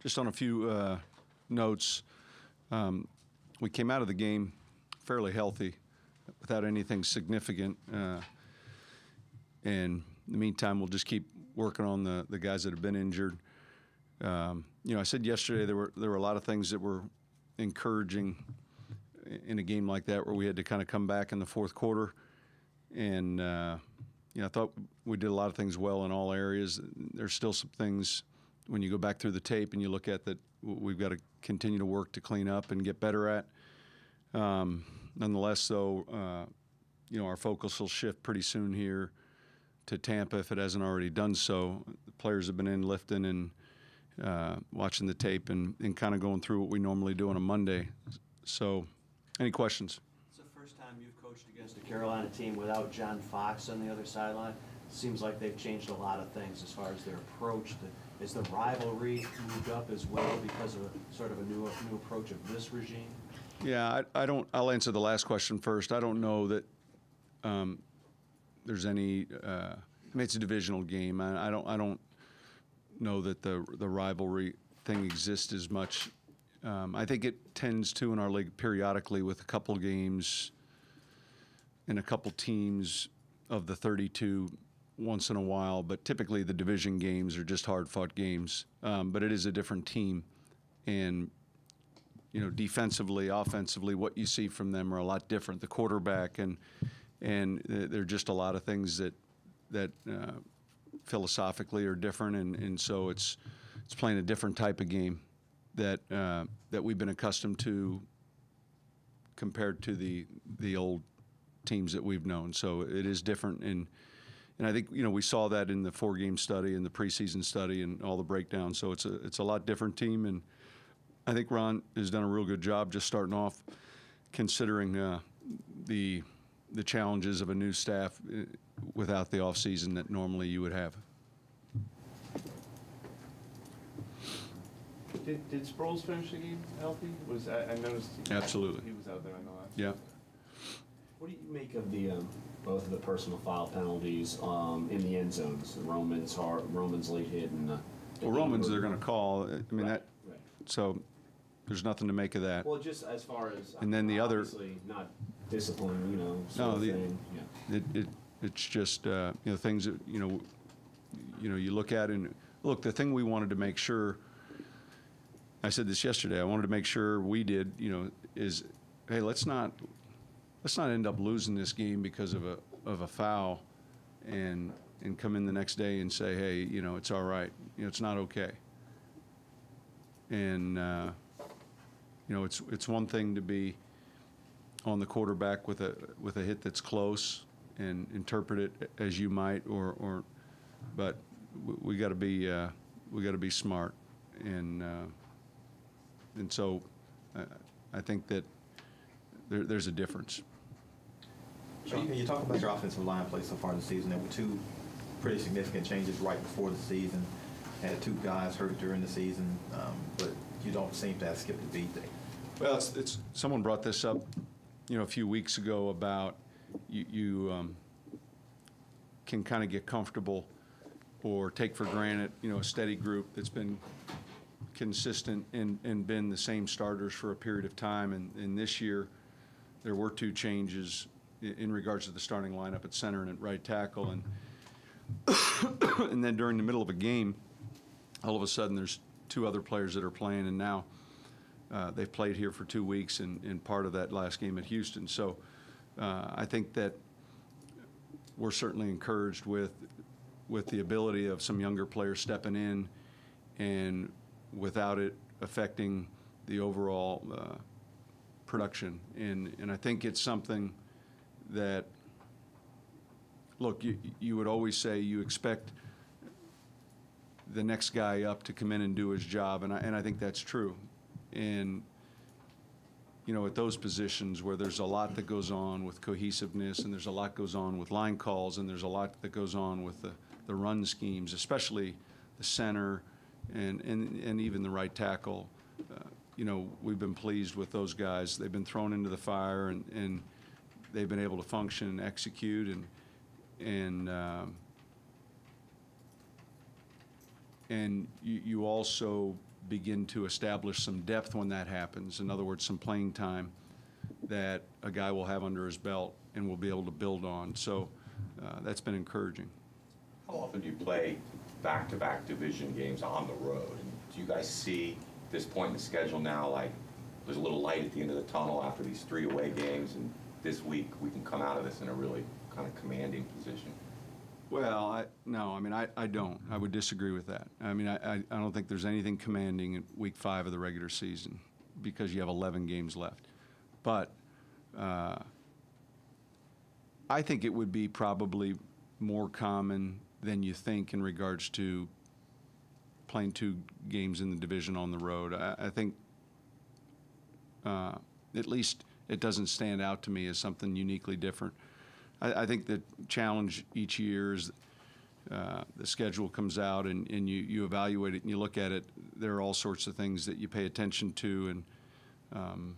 just on a few notes. We came out of the game fairly healthy, without anything significant. And in the meantime, we'll just keep working on the guys that have been injured. I said yesterday there were a lot of things that were encouraging in a game like that, where we had to kind of come back in the fourth quarter. And I thought we did a lot of things well in all areas. There's still some things when you go back through the tape and you look at that we've got to continue to work to clean up and get better at. Nonetheless, though, our focus will shift pretty soon here to Tampa if it hasn't already done so. The players have been in lifting and watching the tape and kind of going through what we normally do on a Monday. So, any questions? It's the first time you've coached against a Carolina team without John Fox on the other sideline. Seems like they've changed a lot of things as far as their approach. Is the rivalry moved up as well because of a new approach of this regime? Yeah, I'll answer the last question first. I don't know that there's any. It's a divisional game. I don't know that the rivalry thing exists as much. I think it tends to in our league periodically with a couple games and a couple teams of the 32 once in a while, but typically the division games are just hard-fought games. But it is a different team, and defensively, offensively, what you see from them are a lot different. The quarterback and there are just a lot of things that philosophically are different, and so it's playing a different type of game that we've been accustomed to compared to the old teams that we've known. So it is different, and I think we saw that in the 4-game study and the preseason study and all the breakdowns. So it's a lot different team, and I think Ron has done a real good job just starting off, considering the challenges of a new staff without the offseason that normally you would have. Did Sproles finish the game healthy? I noticed Absolutely. He was out there, I know that. Yeah. What do you make of both of the personal foul penalties in the end zones? Roman's late hit and Romans they're going to call. I mean right. So there's nothing to make of that. Well, just as far as and then the other obviously not discipline, thing. Yeah. It's just things that you look at and look. The thing we wanted to make sure. I said this yesterday. I wanted to make sure we did. Is hey, let's not end up losing this game because of a foul, and come in the next day and say, hey, it's all right. It's not okay. And it's one thing to be on the quarterback with a hit that's close and interpret it as you might, but we got to be smart, and so I think that there's a difference. You talk about your offensive line play so far this season. There were 2 pretty significant changes right before the season. Had 2 guys hurt during the season, but you don't seem to have skipped a beat there. Well, it's someone brought this up, a few weeks ago about you can kind of get comfortable or take for granted, a steady group that's been consistent and been the same starters for a period of time. And this year, there were 2 changes in regards to the starting lineup at center and at right tackle, and and then during the middle of a game, all of a sudden there's 2 other players that are playing, and now they've played here for 2 weeks and part of that last game at Houston. So I think that we're certainly encouraged with the ability of some younger players stepping in, and without it affecting the overall production. And I think it's something that, look, you would always say you expect the next guy up to come in and do his job, and I think that's true. And at those positions where there's a lot that goes on with cohesiveness, and there's a lot goes on with line calls, and there's a lot that goes on with the run schemes, especially the center and even the right tackle. We've been pleased with those guys. They've been thrown into the fire, and they've been able to function and execute, and you also begin to establish some depth when that happens. In other words, some playing time that a guy will have under his belt and will be able to build on. So that's been encouraging. How often do you play back-to-back division games on the road? And do you guys see this point in the schedule now, like there's a little light at the end of the tunnel after these 3 away games, and this week we can come out of this in a really kind of commanding position? Well, no, I mean, I don't. I would disagree with that. I mean, I don't think there's anything commanding in week 5 of the regular season because you have 11 games left. But I think it would be probably more common than you think in regards to playing 2 games in the division on the road. I think at least it doesn't stand out to me as something uniquely different. I think the challenge each year is the schedule comes out and you evaluate it and you look at it. There are all sorts of things that you pay attention to, and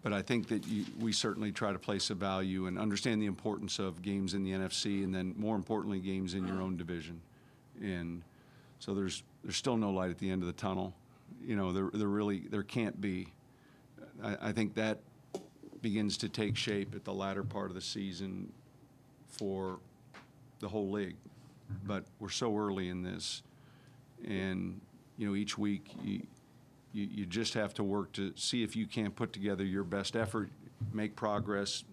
but I think that we certainly try to place a value and understand the importance of games in the NFC, and then more importantly, games in your own division. And so there's still no light at the end of the tunnel. You know, there can't be. I think that begins to take shape at the latter part of the season for the whole league. But we're so early in this, and you know, each week you just have to work to see if you can put together your best effort, make progress.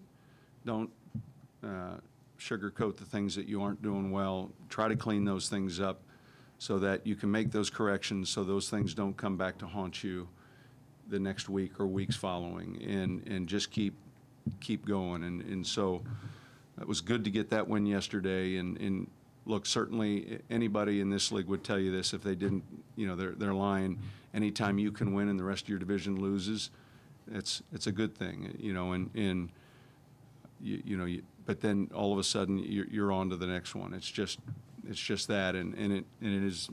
Don't sugarcoat the things that you aren't doing well. Try to clean those things up so that you can make those corrections so those things don't come back to haunt you the next week or weeks following, and just keep going. And so it was good to get that win yesterday. And look, certainly anybody in this league would tell you this if they didn't, you know, they're lying. Anytime you can win and the rest of your division loses, it's a good thing, you know. And but then all of a sudden you're on to the next one. It's just that, and it is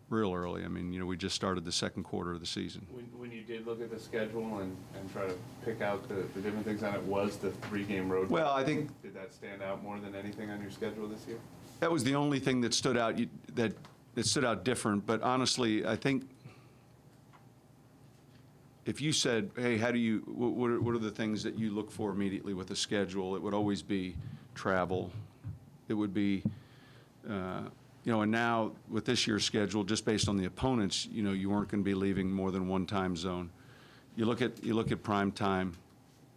real early. I mean, you know, we just started the second quarter of the season. When you did look at the schedule and try to pick out the different things on it, was the 3-game road? Well, I think did that stand out more than anything on your schedule this year? that was the only thing that stood out. That stood out different. But honestly, I think if you said, "Hey, how do you? What are the things that you look for immediately with a schedule?" It would always be travel. It would be. You know, and now with this year's schedule, just based on the opponents, you know, you weren't going to be leaving more than one time zone. You look at prime time,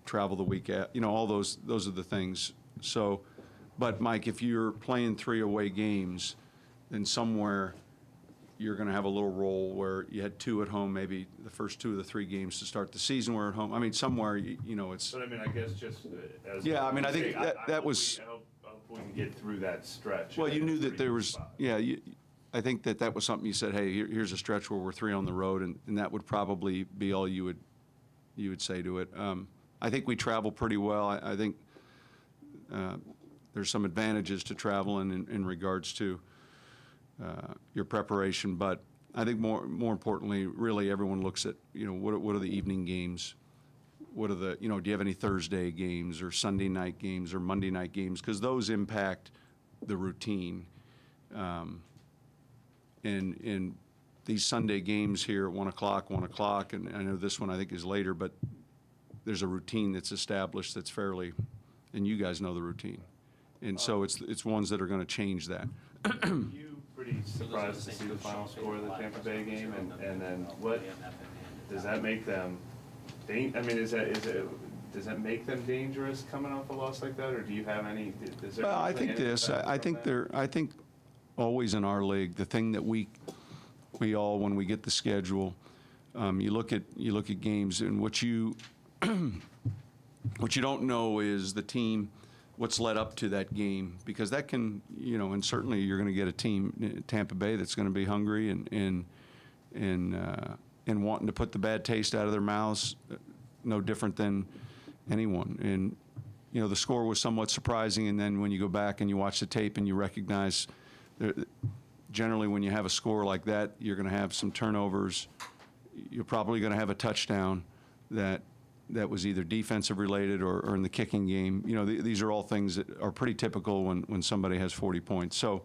travel the week at, you know, all those are the things. So, but Mike, if you're playing 3 away games, then somewhere you're going to have a little roll where you had 2 at home, maybe the first 2 of the 3 games to start the season were at home. I mean, somewhere, you know, it's. But I mean, I guess just as yeah, I mean, I think that was. I hope we can get through that stretch. Well, you knew that there was, yeah, I think that was something you said, hey, here's a stretch where we're 3 on the road, and that would probably be all you would say to it. I think we travel pretty well. I think there's some advantages to traveling in regards to your preparation, but I think more importantly, really everyone looks at, you know, what are the evening games? What are the, you know, do you have any Thursday games or Sunday night games or Monday night games? Because those impact the routine. And these Sunday games here at 1 o'clock, and I know this one I think is later, but there's a routine that's established that's fairly, and you guys know the routine. And so it's ones that are going to change that. You pretty surprised to see the final score of the Tampa Bay game, and then what does that make them? I mean, does that make them dangerous coming off a loss like that, or do you have any? Well, I think this. I think always in our league, the thing that we all, when we get the schedule, you look at games, and what you don't know is the team, what's led up to that game, because that can, you know, and certainly you're going to get a team, Tampa Bay, that's going to be hungry and wanting to put the bad taste out of their mouths, no different than anyone. And, you know, the score was somewhat surprising, and then when you go back and you watch the tape and you recognize, generally when you have a score like that, you're going to have some turnovers. You're probably going to have a touchdown that was either defensive related or in the kicking game. You know, these are all things that are pretty typical when somebody has 40 points. So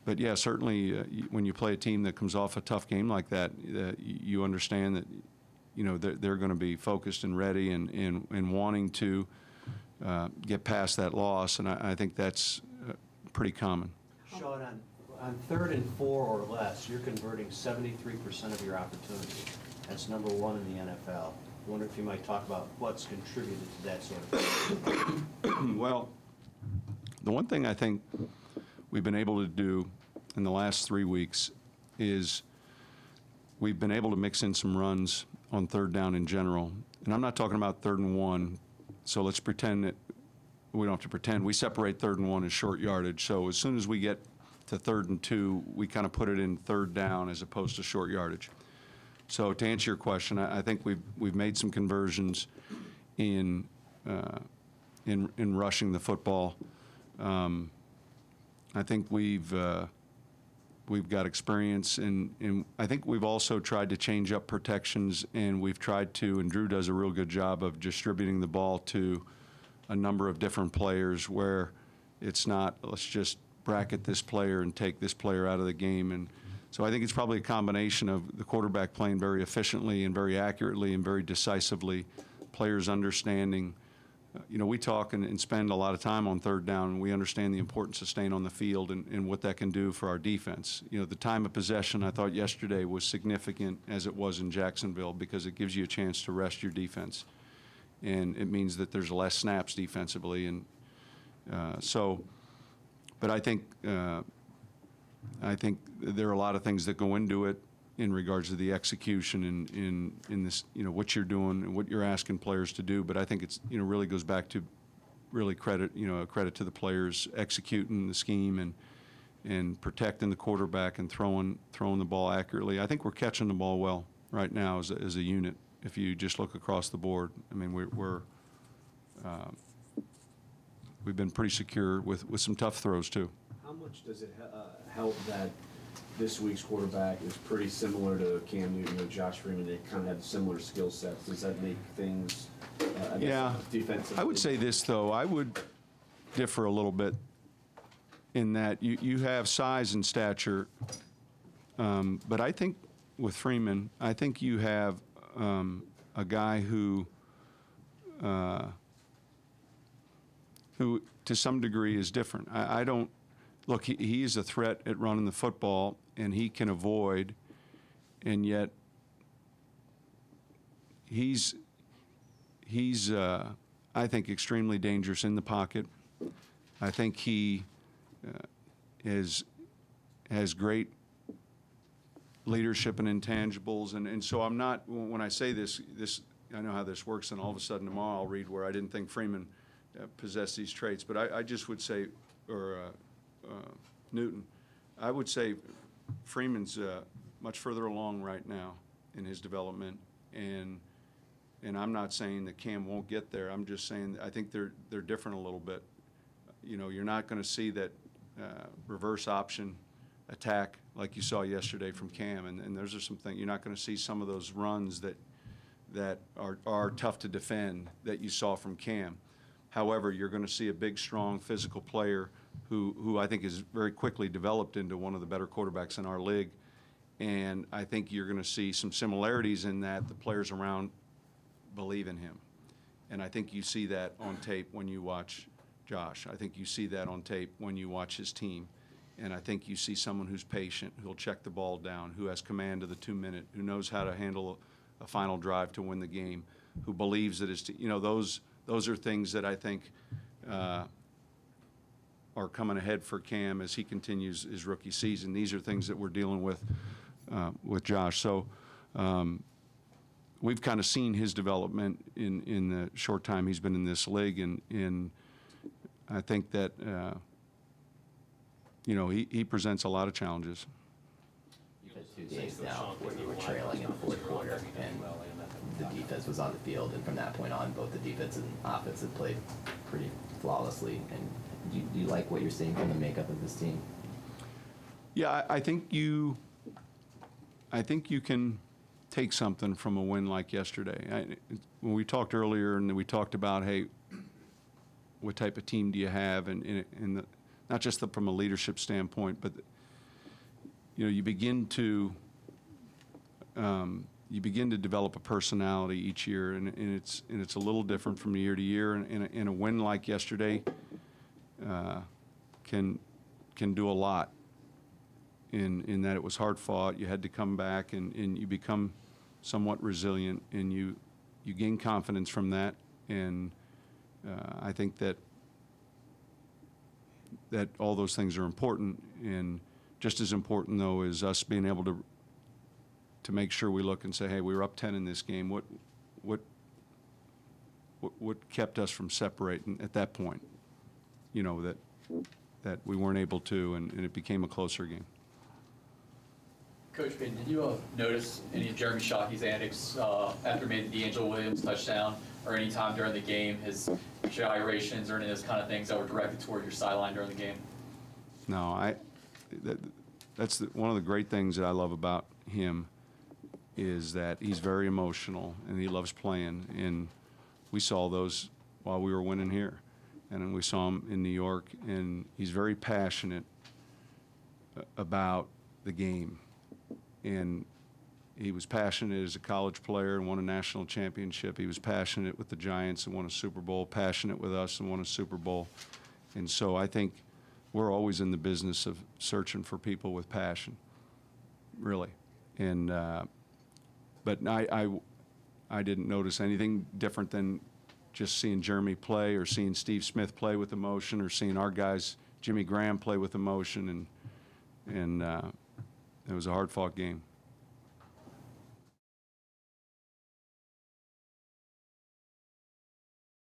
but yeah, certainly when you play a team that comes off a tough game like that, you understand that, you know, they're going to be focused and ready and wanting to get past that loss, and I think that's pretty common. Sean, on 3rd and 4 or less, you're converting 73% of your opportunities. That's number 1 in the NFL. I wonder if you might talk about what's contributed to that sort of thing. Well, the one thing I think we've been able to do in the last 3 weeks is we've been able to mix in some runs on 3rd down in general. And I'm not talking about 3rd and 1, so let's pretend that we don't have to pretend. We separate 3rd and 1 as short yardage. So as soon as we get to 3rd and 2, we kind of put it in 3rd down as opposed to short yardage. So to answer your question, I think we've made some conversions in rushing the football. I think we've got experience, and I think we've also tried to change up protections, and we've tried to, and Drew does a real good job of distributing the ball to a number of different players where it's not, let's just bracket this player and take this player out of the game. And so I think it's probably a combination of the quarterback playing very efficiently and very accurately and very decisively, players understanding. You know, we talk and spend a lot of time on 3rd down, and we understand the importance of staying on the field and what that can do for our defense. You know, the time of possession I thought yesterday was significant, as it was in Jacksonville, because it gives you a chance to rest your defense. And it means that there's less snaps defensively. And but I think there are a lot of things that go into it in regards to the execution in this, you know, what you're doing and what you're asking players to do. But I think it's, you know, really goes back to really credit to the players executing the scheme and protecting the quarterback and throwing the ball accurately. I think we're catching the ball well right now as a unit. If you just look across the board, I mean, we've been pretty secure with some tough throws too. How much does it help that this week's quarterback is pretty similar to Cam Newton or Josh Freeman? They kind of have similar skill sets. Does that make things, defensive? I would say this, though. I would differ a little bit in that you have size and stature, but I think with Freeman, I think you have a guy who to some degree is different. I don't look. He is a threat at running the football, and he can avoid, and yet he's I think extremely dangerous in the pocket. I think he has great leadership and intangibles, and so I'm not, when I say this, I know how this works, and all of a sudden tomorrow I'll read where I didn't think Freeman possessed these traits, but I just would say, or Newton, I would say Freeman's much further along right now in his development, and I'm not saying that Cam won't get there. I'm just saying I think they're different a little bit. You know, you're not going to see that reverse option attack like you saw yesterday from Cam, and those are some things. You're not going to see some of those runs that are tough to defend that you saw from Cam. However, you're going to see a big, strong, physical player who I think is very quickly developed into one of the better quarterbacks in our league, and I think you're going to see some similarities in that the players around believe in him, and I think you see that on tape when you watch Josh. I think you see that on tape when you watch his team. And I think you see someone who's patient, who'll check the ball down, who has command of the 2-minute, who knows how to handle a final drive to win the game, who believes that those are things that I think are coming ahead for Cam as he continues his rookie season. These are things that we're dealing with Josh. So we've kind of seen his development in the short time he's been in this league, and I think that he presents a lot of challenges. You've had 2 games now where you were trailing in the 4th quarter, and the defense was on the field, and from that point on, both the defense and offense have played pretty flawlessly. And do you like what you're seeing from the makeup of this team? Yeah, I think you can take something from a win like yesterday. When we talked earlier, and we talked about, hey, what type of team do you have, and not just from a leadership standpoint, but you begin to develop a personality each year, and it's a little different from year to year. And a win like yesterday can do a lot. In that it was hard fought, you had to come back, and you become somewhat resilient, and you gain confidence from that. And I think that all those things are important, and just as important though is us being able to make sure we look and say, hey, we were up 10 in this game. What kept us from separating at that point? That we weren't able to, and it became a closer game. Coach Payton, did you notice any of Jeremy Shockey's antics after he made the D'Angelo Williams touchdown, or any time during the game, his gyrations or any of those kind of things that were directed toward your sideline during the game? No, that's one of the great things that I love about him is that he's very emotional and he loves playing, and we saw those while we were winning here, and then we saw him in New York, and he's very passionate about the game. And he was passionate as a college player and won a national championship. He was passionate with the Giants and won a Super Bowl, passionate with us and won a Super Bowl. And so I think we're always in the business of searching for people with passion, really. And but I didn't notice anything different than just seeing Jeremy play, or seeing Steve Smith play with emotion, or seeing our guys, Jimmy Graham, play with emotion. And it was a hard-fought game.